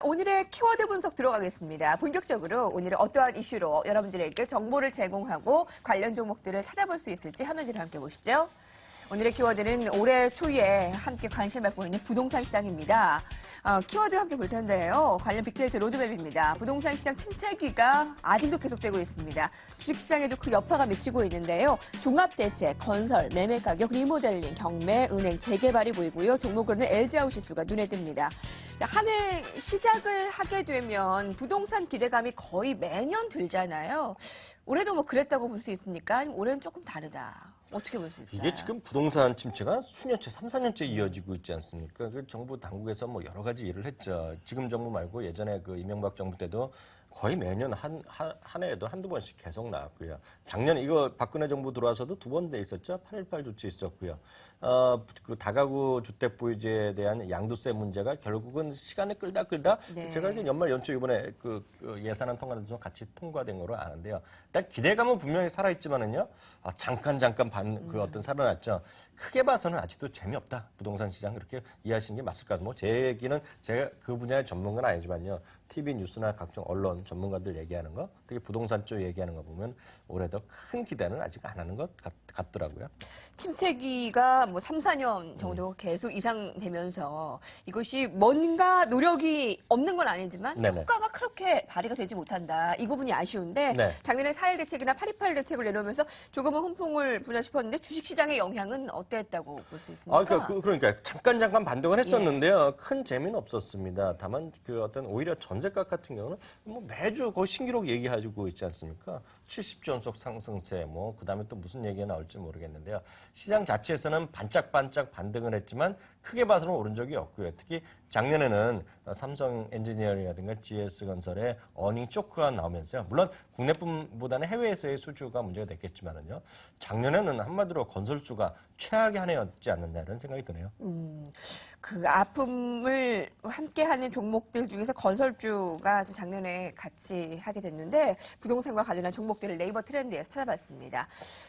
오늘의 키워드 분석 들어가겠습니다. 본격적으로 오늘은 어떠한 이슈로 여러분들에게 정보를 제공하고 관련 종목들을 찾아볼 수 있을지 화면으로 함께 보시죠. 오늘의 키워드는 올해 초에 함께 관심을 받고 있는 부동산 시장입니다. 키워드 함께 볼 텐데요. 관련 빅데이터 로드맵입니다. 부동산 시장 침체기가 아직도 계속되고 있습니다. 주식시장에도 그 여파가 미치고 있는데요. 종합대책, 건설, 매매가격, 리모델링, 경매, 은행, 재개발이 보이고요. 종목으로는 LG아웃시스가 눈에 띕니다. 한 해 시작을 하게 되면 부동산 기대감이 거의 매년 들잖아요. 올해도 뭐 그랬다고 볼 수 있습니까? 아니면 올해는 조금 다르다. 어떻게 볼 수 있어요? 이게 지금 부동산 침체가 수년째, 3, 4년째 이어지고 있지 않습니까? 그 정부 당국에서 뭐 여러 가지 일을 했죠. 지금 정부 말고 예전에 그 이명박 정부 때도 거의 매년 한 해에도 한두 번씩 계속 나왔고요. 작년에 이거 박근혜 정부 들어와서도 2번 돼 있었죠. 8.18 조치 있었고요. 그 다가구 주택 보유제에 대한 양도세 문제가 결국은 시간을 끌다 네. 제가 이제 연말 연초 이번에 그 예산안 통과도 같이 통과된 거로 아는데요. 일단 기대감은 분명히 살아있지만은요. 잠깐 그 어떤 살아났죠. 크게 봐서는 아직도 재미없다. 부동산 시장 그렇게 이해하시는 게 맞을 것 같아요. 뭐 제 얘기는 제가 그 분야의 전문가는 아니지만요. TV 뉴스나 각종 언론 전문가들 얘기하는 거, 특히 부동산 쪽 얘기하는 거 보면 올해도 큰 기대는 아직 안 하는 것 같더라고요. 침체기가 뭐 3, 4년 정도 계속 이상되면서 이것이 뭔가 노력이 없는 건 아니지만 네네. 효과가 그렇게 발휘가 되지 못한다. 이 부분이 아쉬운데 네. 작년에 4.1 대책이나 8.28 대책을 내놓으면서 조금은 훈풍을 부나 싶었는데 주식시장의 영향은 어땠다고 볼 수 있습니까? 그러니까 잠깐 반등을 했었는데요. 큰 재미는 없었습니다. 다만 그 어떤 오히려 전세값 같은 경우는 뭐 매주 거의 신기록 얘기하고 있지 않습니까? 70조 연속 상승세, 뭐 그다음에 또 무슨 얘기가 나올지 모르겠는데요. 시장 자체에서는 반짝반짝 반등을 했지만 크게 봐서는 오른 적이 없고요. 특히 작년에는 삼성 엔지니어링이라든가 GS건설의 어닝 쇼크가 나오면서요. 물론 국내뿐보다는 해외에서의 수주가 문제가 됐겠지만은요. 작년에는 한마디로 건설주가 최악의 한 해였지 않느냐 이런 생각이 드네요. 그 아픔을 함께하는 종목들 중에서 건설주가 좀 작년에 같이 하게 됐는데 부동산과 관련한 종목들을 네이버 트렌드에서 찾아봤습니다.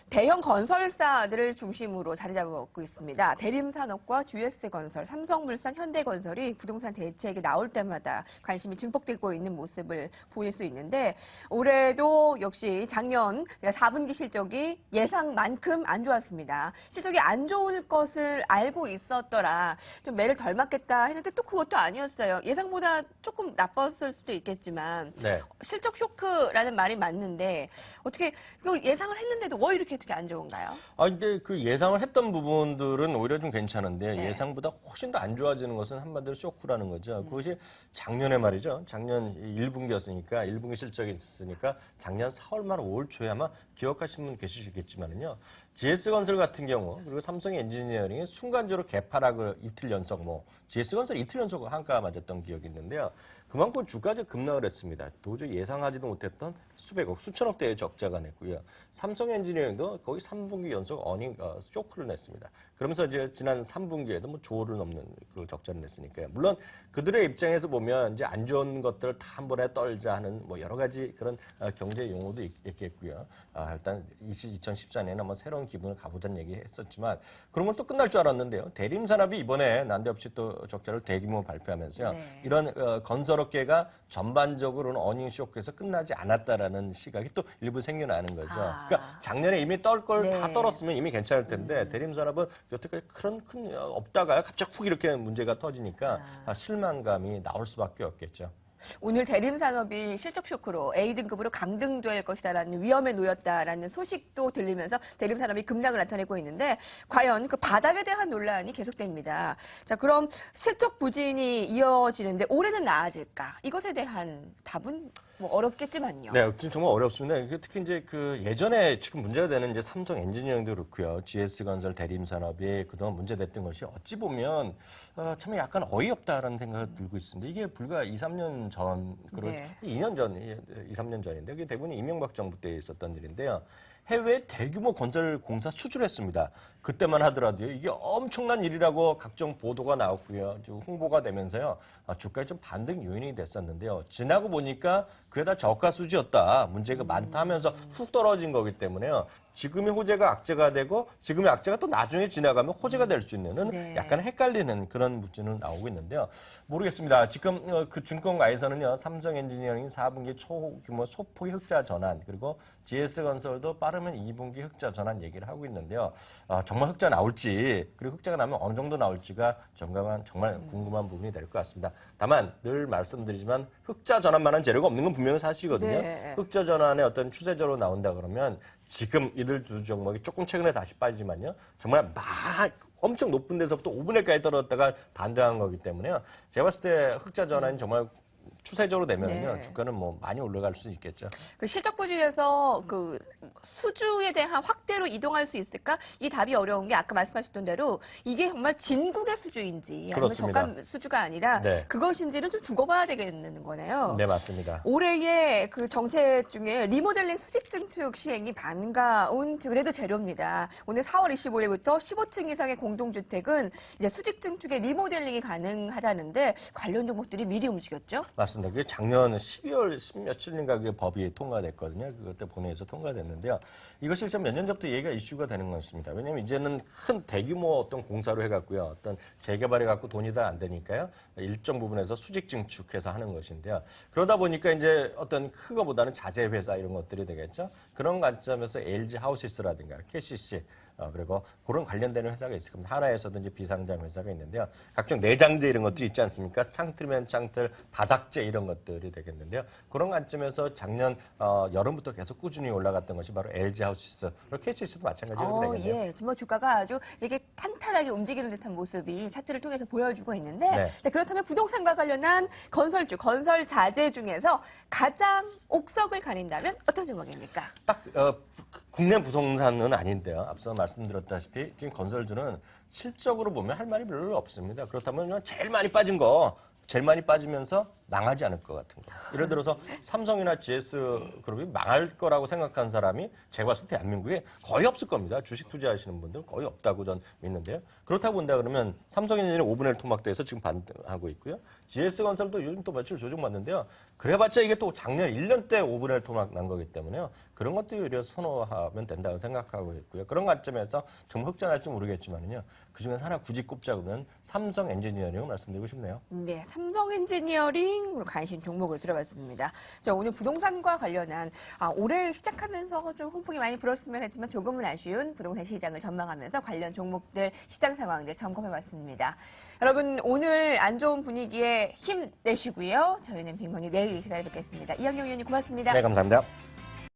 대형 건설사들을 중심으로 자리 잡고 있습니다. 대림산업과 GS건설, 삼성물산, 현대건설이 부동산 대책이 나올 때마다 관심이 증폭되고 있는 모습을 보일 수 있는데 올해도 역시 작년 4분기 실적이 예상만큼 안 좋았습니다. 실적이 안 좋을 것을 알고 있었더라. 좀 매를 덜 맞겠다 했는데 또 그것도 아니었어요. 예상보다 조금 나빴을 수도 있겠지만 네. 실적 쇼크라는 말이 맞는데 어떻게 이거 예상을 했는데도 왜 이렇게 어떻게 안 좋은가요? 근데 그 예상을 했던 부분들은 오히려 좀 괜찮은데 네. 예상보다 훨씬 더 안 좋아지는 것은 한마디로 쇼크라는 거죠. 그것이 작년에 말이죠. 작년 1분기였으니까 1분기 실적이 있으니까 작년 4월 말 5월 초에 아마 기억하시는 분 계시겠지만은요. GS건설 같은 경우 그리고 삼성 엔지니어링이 순간적으로 개파락을 이틀 연속 GS건설 이틀 연속 한가 맞았던 기억이 있는데요. 그만큼 주가가 급락을 했습니다. 도저히 예상하지도 못했던 수백억, 수천억 대의 적자가 냈고요. 삼성 엔지니어링도 거의 3분기 연속 어닝 쇼크를 냈습니다. 그러면서 이제 지난 3분기에도 뭐 조를 넘는 그 적자를 냈으니까요. 물론 그들의 입장에서 보면 이제 안 좋은 것들을 다 한 번에 떨자 하는 뭐 여러 가지 그런 경제 용어도 있겠고요. 일단 2014년에는 뭐 새로운 기분을 가보자는 얘기 했었지만 그런 건 또 끝날 줄 알았는데요. 대림산업이 이번에 난데없이 또 적자를 대규모 발표하면서요. 네. 이런 건설업계가 전반적으로는 어닝 쇼크에서 끝나지 않았다라는 시각이 또 일부 생겨나는 거죠. 그러니까 작년에 이미 떨 걸 다 네. 떨었으면 이미 괜찮을 텐데 대림산업은 여태까지 큰 없다가 갑자기 훅 이렇게 문제가 터지니까 실망감이 나올 수밖에 없겠죠. 오늘 대림산업이 실적 쇼크로 A등급으로 강등될 것이다라는 위험에 놓였다라는 소식도 들리면서 대림산업이 급락을 나타내고 있는데 과연 그 바닥에 대한 논란이 계속됩니다. 자, 그럼 실적 부진이 이어지는데 올해는 나아질까? 이것에 대한 답은 뭐 어렵겠지만요. 네, 정말 어렵습니다. 특히 이제 그 예전에 지금 문제가 되는 이제 삼성 엔지니어링도 그렇고요. GS건설, 대림산업이 그동안 문제됐던 것이 어찌 보면 참 약간 어이없다라는 생각이 들고 있습니다. 이게 불과 2, 3년 전, 그런 네. 2년 전, 2, 3년 전인데 이게 대부분 이명박 정부 때 있었던 일인데요. 해외 대규모 건설 공사 수주를 했습니다. 그때만 하더라도요. 이게 엄청난 일이라고 각종 보도가 나왔고요. 홍보가 되면서요. 주가에 좀 반등 요인이 됐었는데요. 지나고 보니까 그게 다 저가 수지였다. 문제가 많다 하면서 훅 떨어진 거기 때문에요. 지금의 호재가 악재가 되고 지금의 악재가 또 나중에 지나가면 호재가 될 수 있는 네. 약간 헷갈리는 그런 물질은 나오고 있는데요. 모르겠습니다. 지금 그 증권가에서는요. 삼성 엔지니어링 4분기 초규모 소폭 흑자 전환 그리고 GS건설도 빠르면 2분기 흑자 전환 얘기를 하고 있는데요. 정말 흑자 나올지 그리고 흑자가 나면 어느 정도 나올지가 정말 궁금한 부분이 될 것 같습니다. 다만 늘 말씀드리지만 흑자 전환만한 재료가 없는 건 분명히 사실이거든요. 네. 흑자 전환의 어떤 추세적으로 나온다 그러면 지금 이들 두 종목이 조금 최근에 다시 빠지지만요. 정말 막 엄청 높은 데서부터 5분의 1까지 떨어졌다가 반등한 거기 때문에요. 제가 봤을 때 흑자 전환이 정말 추세적으로 되면은요. 네. 주가는 뭐 많이 올라갈 수 있겠죠. 그 실적 부진에서 그 수주에 대한 확대로 이동할 수 있을까? 이 답이 어려운 게 아까 말씀하셨던 대로 이게 정말 진국의 수주인지 아니면 그렇습니다. 저가 수주가 아니라 네. 그것인지를 좀 두고 봐야 되겠는 거네요. 네, 맞습니다. 올해의 그 정책 중에 리모델링 수직 증축 시행이 반가운 그래도 재료입니다. 오늘 4월 25일부터 15층 이상의 공동주택은 이제 수직 증축의 리모델링이 가능하다는데 관련 종목들이 미리 움직였죠? 맞습니다. 그게 작년 12월 10며칠인가 그 법이 통과됐거든요. 그때 본회의에서 통과됐는데요. 이것이 몇 년 전부터 얘기가 이슈가 되는 것입니다. 왜냐하면 이제는 큰 대규모 어떤 공사로 해갖고요. 어떤 재개발해갖고 돈이 다 안 되니까요. 일정 부분에서 수직 증축해서 하는 것인데요. 그러다 보니까 이제 어떤 크거보다는 자재 회사 이런 것들이 되겠죠. 그런 관점에서 LG 하우시스라든가 KCC 그리고 그런 관련되는 회사가 있을 겁니다. 하나에서든지 비상장 회사가 있는데요. 각종 내장재 이런 것들이 있지 않습니까? 창틀면 창틀, 바닥재 이런 것들이 되겠는데요. 그런 관점에서 작년 여름부터 계속 꾸준히 올라갔던 것이 바로 LG 하우시스, 그리고 KCC도 마찬가지로 되겠네요. 예, 정말 주가가 아주 이렇게 탄탄하게 움직이는 듯한 모습이 차트를 통해서 보여주고 있는데 네. 자, 그렇다면 부동산과 관련한 건설주, 건설 자재 중에서 가장 옥석을 가린다면 어떤 종목입니까? 딱 국내 부동산은 아닌데요. 앞서 말씀드렸다시피 지금 건설주는 실적으로 보면 할 말이 별로 없습니다. 그렇다면 제일 많이 빠진 거, 제일 많이 빠지면서 망하지 않을 것 같은 거. 예를 들어서 삼성이나 GS그룹이 망할 거라고 생각한 사람이 제가 봤을 때 대한민국에 거의 없을 겁니다. 주식 투자하시는 분들 거의 없다고 전 믿는데요. 그렇다고 본다 그러면 삼성엔지니어링 5분의 1 토막대에서 지금 반등하고 있고요. GS건설도 요즘 또 며칠 조정받는데요. 그래봤자 이게 또 작년 1년 때 5분의 1 토막 난 거기 때문에요. 그런 것도 오히려 선호하면 된다고 생각하고 있고요. 그런 관점에서 정말 흑자날지 모르겠지만요. 그중에 하나 굳이 꼽자면 삼성 엔지니어링을 말씀드리고 싶네요. 네, 삼성 엔지니어링 관심 종목을 들어봤습니다. 자, 오늘 부동산과 관련한 올해 시작하면서 좀 훈풍이 많이 불었으면 했지만 조금은 아쉬운 부동산 시장을 전망하면서 관련 종목들 시장 상황들 점검해봤습니다. 여러분 오늘 안 좋은 분위기에 힘내시고요. 저희는 빅머니 내일 이 시간에 뵙겠습니다. 이학용 의원님 고맙습니다. 네, 감사합니다.